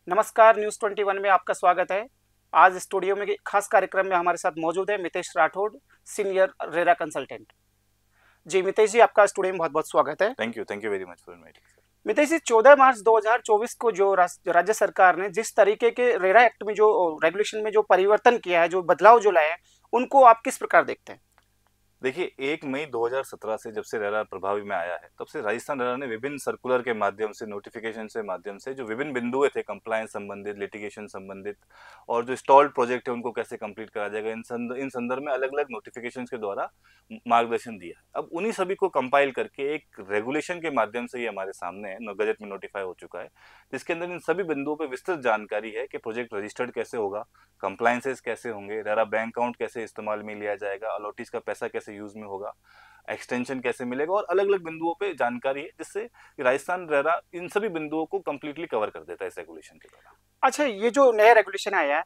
नमस्कार, न्यूज़ 21 में आपका स्वागत है। आज स्टूडियो में खास कार्यक्रम में हमारे साथ मौजूद है Mitesh Rathod, senior RERA consultant. जी मितेश जी, आपका स्टूडियो में बहुत बहुत स्वागत है। Thank you very much for inviting sir. Mitesh ji, 14 मार्च 2024 को जो राज्य सरकार ने जिस तरीके के रेरा एक्ट में जो रेगुलेशन में जो परिवर्तन किया है, जो बदलाव जो लाए हैं, उनको आप किस प्रकार देखते हैं? देखिए, 1 मई 2017 से जब से रेरा प्रभावी में आया है, तब से राजस्थान रेरा ने विभिन्न सर्कुलर के माध्यम से, नोटिफिकेशन से माध्यम से जो विभिन्न बिंदुए थे कंप्लायंस संबंधित, लिटिगेशन संबंधित और जो स्टॉल्ड प्रोजेक्ट है उनको कैसे कंप्लीट करा जाएगा, इन संदर्भ में अलग अलग नोटिफिकेशन के द्वारा मार्गदर्शन दिया। अब उन्हीं सभी को कंपाइल करके एक रेगुलेशन के माध्यम से ये हमारे सामने है, गजट में नोटिफाई हो चुका है, जिसके अंदर इन सभी बिंदुओं पर विस्तृत जानकारी है कि प्रोजेक्ट रजिस्टर्ड कैसे होगा, कंप्लायंसेस कैसे होंगे, रेरा बैंक अकाउंट कैसे इस्तेमाल में लिया जाएगा, अलॉटीज का पैसा कैसे यूज में होगा, एक्सटेंशन कैसे मिलेगा और अलग अलग बिंदुओं पे जानकारी है, जिससे राजस्थान रेरा इन सभी बिंदुओं को कंप्लीटली कवर कर देता है इस रेगुलेशन के द्वारा। अच्छा, ये जो नया रेगुलेशन आया है,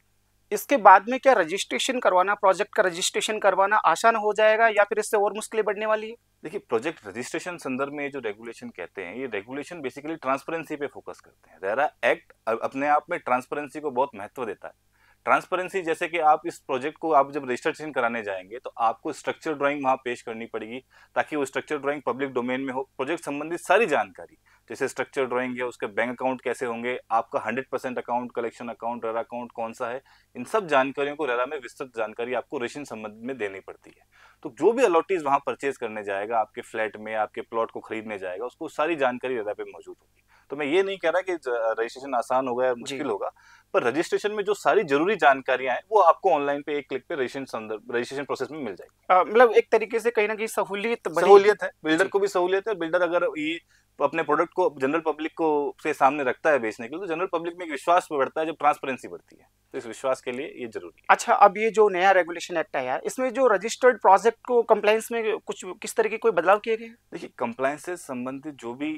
इसके बाद में क्या रजिस्ट्रेशन करवाना, प्रोजेक्ट का रजिस्ट्रेशन करवाना आसान हो जाएगा या फिर इससे और मुश्किलें बढ़ने वाली है? देखिए, प्रोजेक्ट रजिस्ट्रेशन संदर्भ में जो रेगुलेशन कहते हैं, ये रेगुलेशन बेसिकली ट्रांसपेरेंसी पे फोकस करते हैं। रेरा एक्ट अपने आप में ट्रांसपेरेंसी को बहुत महत्व देता है। ट्रांसपेरेंसी जैसे कि आप इस प्रोजेक्ट को आप जब रजिस्ट्रेशन कराने जाएंगे तो आपको स्ट्रक्चर ड्राइंग वहां पेश करनी पड़ेगी, ताकि वो स्ट्रक्चर ड्राइंग पब्लिक डोमेन में हो। प्रोजेक्ट संबंधित सारी जानकारी, जैसे स्ट्रक्चर ड्राइंग है, उसके बैंक अकाउंट कैसे होंगे, आपका 100% account, collection account, RERA account कौन सा है, इन सब जानकारियों को रेरा में विस्तृत जानकारी आपको रजिस्ट्रेशन संबंध में देनी पड़ती है। तो जो भी अलॉटीज वहां परचेज करने जाएगा, आपके फ्लैट में, आपके प्लॉट को खरीदने जाएगा, उसको सारी जानकारी रेरा पे मौजूद होगी। तो मैं ये नहीं कह रहा कि रजिस्ट्रेशन आसान होगा या मुश्किल होगा, पर रजिस्ट्रेशन में जो सारी जरूरी जानकारियां हैं वो आपको ऑनलाइन पे एक क्लिक पे रजिस्ट्रेशन प्रोसेस में मिल जाएगी। मतलब एक तरीके से कहीं ना कहीं सहूलियत है, बिल्डर को भी सहूलियत है। बिल्डर अगर ये अपने प्रोडक्ट को जनरल पब्लिक को के सामने रखता है बेचने के लिए, तो जनरल पब्लिक में एक विश्वास बढ़ता है, जब ट्रांसपेरेंसी बढ़ती है, तो इस विश्वास के लिए ये जरूरी है। अच्छा, अब ये जो नया रेगुलेशन एक्ट आया, इसमें जो रजिस्टर्ड प्रोजेक्ट को कंप्लायंस में कुछ किस तरह के कोई बदलाव किए गए? देखिए, कंप्लायंस से संबंधित जो भी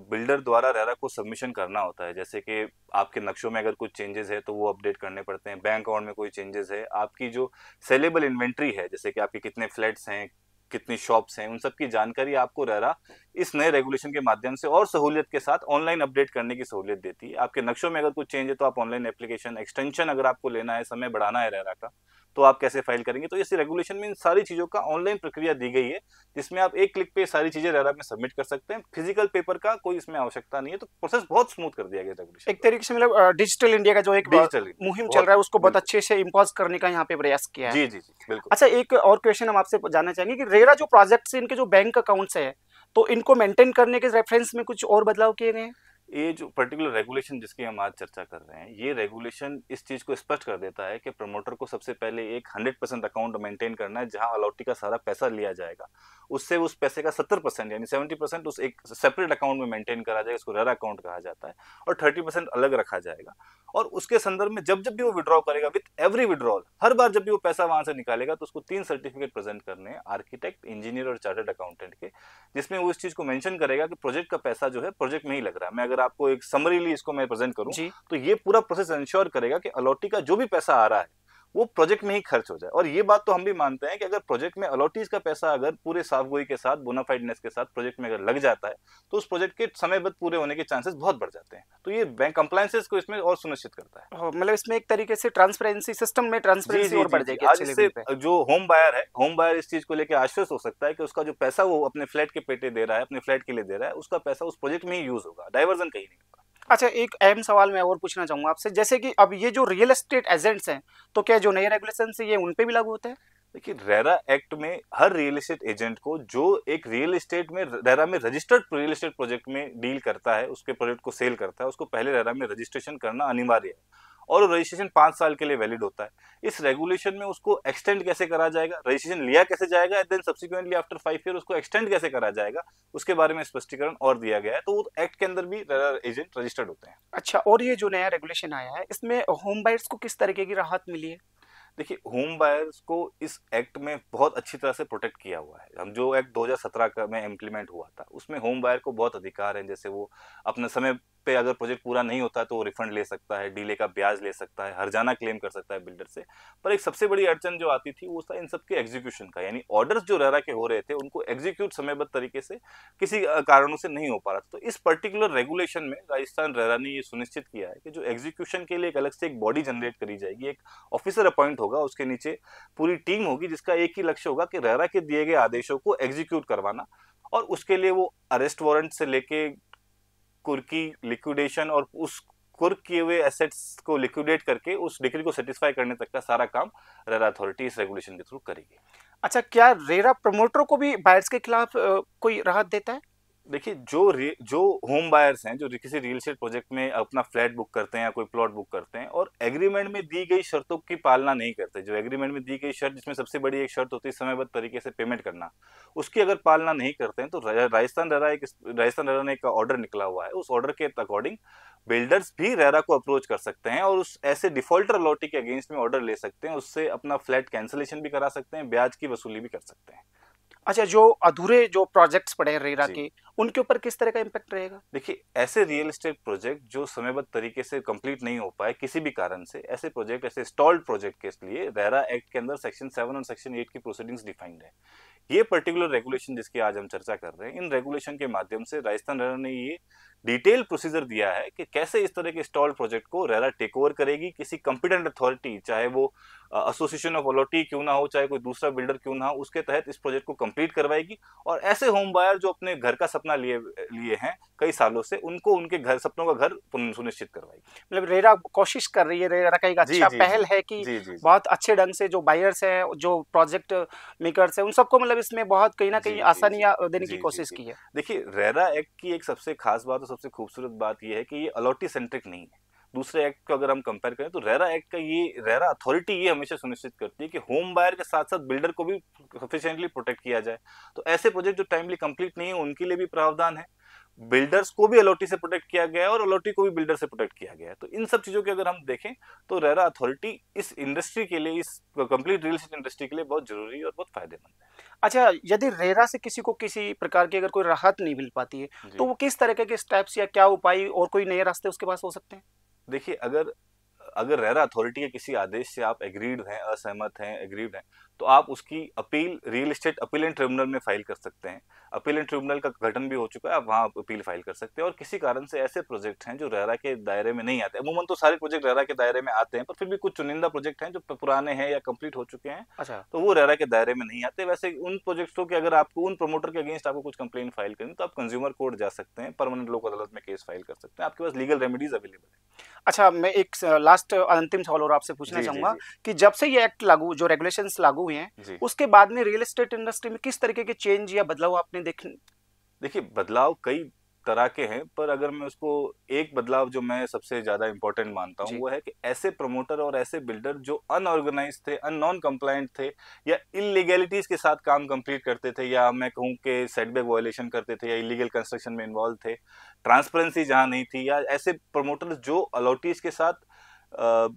बिल्डर द्वारा रेरा को सबमिशन करना होता है, जैसे कि आपके नक्शों में अगर कुछ चेंजेस है तो वो अपडेट करने पड़ते हैं, बैंक अकाउंट में कोई चेंजेस है, आपकी जो सेलेबल इन्वेंट्री है, जैसे कि आपके कितने फ्लैट्स हैं, कितनी शॉप्स हैं, उन सब की जानकारी आपको रेरा इस नए रेगुलेशन के माध्यम से और सहूलियत के साथ ऑनलाइन अपडेट करने की सहूलियत देती है। आपके नक्शों में अगर कुछ चेंज है तो आप ऑनलाइन एप्लीकेशन, एक्सटेंशन अगर आपको लेना है, समय बढ़ाना है रेरा का, तो आप कैसे फाइल करेंगे। तो इस रेगुलेशन में इन सारी चीजों का ऑनलाइन प्रक्रिया दी गई है, जिसमें आप एक क्लिक पे सारी चीजें रेरा में सबमिट कर सकते हैं। फिजिकल पेपर का कोई इसमें आवश्यकता नहीं है, तो प्रोसेस बहुत स्मूथ कर दिया गया रेगुलेशन। एक तरीके से मतलब डिजिटल इंडिया का जो एक डिजिटल मुहिम चल रहा है, उसको बहुत अच्छे से इम्पोज करने का यहाँ पे प्रयास किया है। जी जी जी, बिल्कुल। अच्छा, एक और क्वेश्चन हम आपसे जानना चाहेंगे कि रेरा जो प्रोजेक्ट्स है, इनके जो बैंक अकाउंट्स है, तो इनको मेंटेन करने के रेफरेंस में कुछ और बदलाव किए गए हैं? ये जो पर्टिकुलर रेगुलेशन जिसकी हम आज चर्चा कर रहे हैं, ये रेगुलेशन इस चीज को स्पष्ट कर देता है कि प्रमोटर को सबसे पहले एक 100% अकाउंट मेंटेन करना है, जहां अलॉटी का सारा पैसा लिया जाएगा, उससे उस पैसे का 70% यानी 70% उस एक सेपरेट अकाउंट में मेंटेन करा जाएगा, इसको रेरा अकाउंट कहा जाता है, और 30% अलग रखा जाएगा। और उसके संदर्भ में जब जब भी वो विड्रॉ करेगा, विथ एवरी विड्रॉल, हर बार जब भी वो पैसा वहां से निकालेगा, तो उसको 3 सर्टिफिकेट प्रेजेंट करने हैं, आर्किटेक्ट, इंजीनियर और चार्टर्ड अकाउंटेंट के, जिसमें वो इस चीज को मेंशन करेगा कि प्रोजेक्ट का पैसा जो है प्रोजेक्ट में ही लग रहा है। मैं अगर आपको एक समरीली इसको मैं प्रेजेंट करूं, तो ये पूरा प्रोसेस इंश्योर करेगा कि अलॉटी का जो भी पैसा आ रहा है वो प्रोजेक्ट में ही खर्च हो जाए। और ये बात तो हम भी मानते हैं कि अगर प्रोजेक्ट में अलॉटीज का पैसा अगर पूरे साफगोई के साथ, बोनाफाइडनेस के साथ प्रोजेक्ट में अगर लग जाता है, तो उस प्रोजेक्ट के समयबद्ध पूरे होने के चांसेस बहुत बढ़ जाते हैं। तो ये बैंक कंप्लायंसेस को इसमें और सुनिश्चित करता है। मतलब इसमें एक तरीके से ट्रांसपेरेंसी, सिस्टम में ट्रांसपेरेंसी और बढ़ जाएगी। आज इससे जो होम बायर है, होम बायर इस चीज को लेकर आश्वस्त हो सकता है कि उसका जो पैसा वो अपने फ्लैट के पेटे दे रहा है, अपने फ्लैट के लिए दे रहा है, उसका पैसा उस प्रोजेक्ट में ही यूज होगा, डाइवर्जन कहीं नहीं होगा। अच्छा, एक अहम सवाल मैं और पूछना चाहूंगा आपसे, जैसे कि अब ये जो रियल एस्टेट एजेंट्स हैं, तो क्या जो नए रेगुलेशन से ये उन पे भी लागू होता है? देखिए, रेरा एक्ट में हर रियल एस्टेट एजेंट को जो एक रियल एस्टेट में, रेरा में रजिस्टर्ड रियल एस्टेट प्रोजेक्ट में डील करता है, उसके प्रोजेक्ट को सेल करता है, उसको पहले रेरा में रजिस्ट्रेशन करना अनिवार्य है, और रजिस्ट्रेशन 5 साल के लिए वैलिड होता है। इस रेगुलेशन में उसको एक्सटेंड कैसे करा जाएगा, रजिस्ट्रेशन लिया कैसे जाएगा, देन सब्सिक्वेंटली आफ्टर 5 ईयर उसको एक्सटेंड कैसे करा जाएगा, उसके बारे में स्पष्टीकरण और दिया गया है। तो वो एक्ट के अंदर भी रेरा एजेंट रजिस्टर्ड होते हैं। अच्छा, और ये जो नया रेगुलेशन आया है, इसमें होम बायर्स को किस तरीके की राहत मिली है? देखिए, होम बायर्स को इस एक्ट में बहुत अच्छी तरह से प्रोटेक्ट किया हुआ है। हम जो एक्ट 2017 में इम्प्लीमेंट हुआ था, उसमें होम बायर को बहुत अधिकार है, जैसे वो अपना समय पे अगर प्रोजेक्ट पूरा नहीं होता है तो वो रिफंड ले सकता है, डीले का ब्याज ले सकता है, हर्जाना क्लेम कर सकता है बिल्डर से। पर एक सबसे बड़ी अड़चन जो आती थी वो था इन सबके एग्जीक्यूशन का, यानी ऑर्डर्स जो रेरा के हो रहे थे उनको एग्जीक्यूट समयबद्ध तरीके से किसी कारणों से नहीं हो पा रहा था। तो इस पर्टिकुलर रेगुलेशन में राजस्थान रेरा ने ये सुनिश्चित किया है कि जो एग्जीक्यूशन के लिए एक अलग से एक बॉडी जनरेट करी जाएगी, एक ऑफिसर अपॉइंट होगा, उसके नीचे पूरी टीम होगी जिसका एक ही लक्ष्य होगा कि रेरा के दिए गए आदेशों को एग्जीक्यूट करवाना। और उसके लिए वो अरेस्ट वारंट से लेके कुर्की लिक्विडेशन और उस कुर्क किए हुए एसेट्स को लिक्विडेट करके उस डिक्री को सेटिस्फाई करने तक का सारा काम रेरा अथॉरिटी इस रेगुलेशन के थ्रू करेगी। अच्छा, क्या रेरा प्रमोटरों को भी बायर्स के खिलाफ कोई राहत देता है? देखिए, जो होम बायर्स हैं, जो किसी रियल एस्टेट प्रोजेक्ट में अपना फ्लैट बुक करते हैं या कोई प्लॉट बुक करते हैं और एग्रीमेंट में दी गई शर्तों की पालना नहीं करते, जो एग्रीमेंट में दी गई शर्त जिसमें सबसे बड़ी एक शर्त होती है समयबद्ध तरीके से पेमेंट करना, उसकी अगर पालना नहीं करते हैं तो राजस्थान रेरा ने एक ऑर्डर निकला हुआ है, उस ऑर्डर के अकॉर्डिंग बिल्डर्स भी रेरा को अप्रोच कर सकते हैं और उस ऐसे डिफॉल्टर अलॉटी के अगेंस्ट में ऑर्डर ले सकते हैं, उससे अपना फ्लैट कैंसिलेशन भी करा सकते हैं, ब्याज की वसूली भी कर सकते हैं। अच्छा, जो अधूरे जो प्रोजेक्ट्स पड़े हैं रेरा के, उनके ऊपर किस तरह का इम्पैक्ट रहेगा? देखिए, ऐसे रियल एस्टेट प्रोजेक्ट जो समयबद्ध तरीके से कंप्लीट नहीं हो पाए किसी भी कारण से, ऐसे प्रोजेक्ट, ऐसे स्टॉल्ड प्रोजेक्ट के लिए रेरा एक्ट के अंदर सेक्शन 7 और सेक्शन 8 की प्रोसीडिंग्स डिफाइंड है। ये पर्टिकुलर रेगुलेशन जिसकी आज हम चर्चा कर रहे हैं, इन रेगुलेशन के माध्यम से राजस्थान रेरा ने ये डिटेल प्रोसीजर दिया है कि कैसे इस तरह के स्टॉल्ड प्रोजेक्ट को रेरा टेक ओवर करेगी, किसी कंपिटेंट अथॉरिटी, चाहे वो एसोसिएशन ऑफ अलॉटी क्यों ना हो, चाहे कोई दूसरा बिल्डर क्यों ना हो, उसके तहत इस प्रोजेक्ट को कंप्लीट करवाएगी। और ऐसे होम बायर जो अपने घर का सपना लिए हैं कई सालों से, उनको उनके घर, सपनों का घर सुनिश्चित करवाएगी। मतलब रेरा कोशिश कर रही है, रेरा का एक अच्छा पहल है कि बहुत अच्छे ढंग से जो बायर्स हैं, जो प्रोजेक्ट मेकर्स हैं, उन सबको मतलब इसमें बहुत कहीं ना कहीं आसानियां देने की कोशिश की है। देखिए, रेरा एक्ट की एक सबसे खास बात और सबसे खूबसूरत बात यह है कि ये अलॉटी सेंट्रिक नहीं है। दूसरे एक्ट को अगर हम कंपेयर करें तो रेरा एक्ट का रेरा अथॉरिटी ये हमेशा सुनिश्चित करती है कि होम बायर के साथ साथ बिल्डर को भी सफिशिएंटली प्रोटेक्ट किया जाए। तो ऐसे प्रोजेक्ट जो टाइमली कंप्लीट नहीं है उनके लिए भी प्रावधान है, बिल्डर्स को भी अलॉटी से प्रोटेक्ट किया गया है और अलॉटी को भी बिल्डर से प्रोटेक्ट किया गया है। तो इन सब चीजों के अगर हम देखें तो रेरा अथॉरिटी इस इंडस्ट्री के लिए, इस कंप्लीट रियल एस्टेट इंडस्ट्री के लिए बहुत जरूरी और बहुत फायदेमंद है। अच्छा, यदि रेरा से किसी को किसी प्रकार की अगर कोई राहत नहीं मिल पाती है तो वो किस तरह के स्टेप्स या क्या उपाय और कोई नए रास्ते उसके पास हो सकते हैं? देखिए, अगर रेरा अथॉरिटी के किसी आदेश से आप एग्रीड हैं, असहमत हैं, एग्रीड हैं, तो आप उसकी appeal real estate appellate tribunal में फाइल कर सकते हैं। अपीलेंट ट्रिब्यूनल का गठन भी हो चुका है, आप वहाँ अपील फाइल कर सकते हैं। और किसी कारण से ऐसे प्रोजेक्ट हैं जो रेरा के दायरे में नहीं आते, अमूमन तो सारे प्रोजेक्ट रेरा के दायरे में आते हैं, पर फिर भी कुछ चुनिंदा प्रोजेक्ट हैं जो पुराने हैं या कंप्लीट हो चुके हैं, अच्छा, तो वो रेरा के दायरे में नहीं आते। वैसे उन प्रोजेक्टों के अगर आपको, उन प्रमोटर के अगेंस्ट आपको कुछ कंप्लेन फाइल करनी तो आप कंज्यूमर कोर्ट जा सकते हैं, परमानेंट लोक अदालत में केस फाइल कर सकते हैं, आपके पास लीगल रेमेडीज अवेलेबल है। अच्छा, मैं एक लास्ट अंतिम सवाल और आपसे पूछना चाहूंगा कि जब से ये एक्ट लागू, जो रेगुलेशंस लागू हुए हैं, उसके बाद में रियल एस्टेट इंडस्ट्री में किस तरीके के चेंज या बदलाव आपने देखे? देखिए, बदलाव कई तरह के हैं, पर अगर मैं उसको, एक बदलाव जो मैं सबसे ज्यादा इंपॉर्टेंट मानता हूँ वो है कि ऐसे प्रमोटर और ऐसे बिल्डर जो अनऑर्गेनाइज थे, नॉन कंप्लायंट थे या इलीगैलिटीज के साथ काम कंप्लीट करते थे, या मैं कहूँ कि सेटबैक वायलेशन करते थे या इलीगल कंस्ट्रक्शन में इन्वॉल्व थे, ट्रांसपेरेंसी जहाँ नहीं थी, या ऐसे प्रमोटर जो अलॉटीज के साथ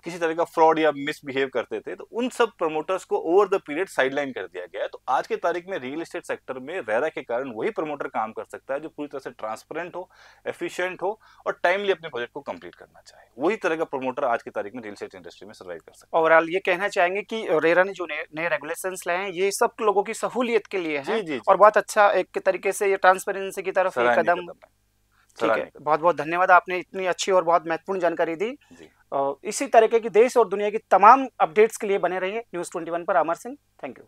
किसी तरह का फ्रॉड या मिसबिहेव करते थे, तो उन सब प्रमोटर्स को ओवर द पीरियड साइडलाइन कर दिया गया है। तो आज के तारीख में रियल एस्टेट सेक्टर में रेरा के कारण वही प्रमोटर काम कर सकता है जो पूरी तरह से ट्रांसपेरेंट हो, एफिशिएंट हो और टाइमली अपने प्रोजेक्ट को कंप्लीट करना चाहे। वही तरह का प्रमोटर आज की तारीख में रियल एस्टेट इंडस्ट्री में सर्वाइव कर सकता है। ओवरऑल ये कहना चाहेंगे कि रेरा ने जो नए रेगुलेशंस लाए हैं ये सब लोगों की सहूलियत के लिए है और बहुत अच्छा एक तरीके से ये ट्रांसपेरेंसी की तरफ एक कदम। ठीक है, बहुत बहुत धन्यवाद, आपने इतनी अच्छी और बहुत महत्वपूर्ण जानकारी दी। इसी तरीके की देश और दुनिया की तमाम अपडेट्स के लिए बने रहिए न्यूज़ 21 पर। Amar Singh, thank you.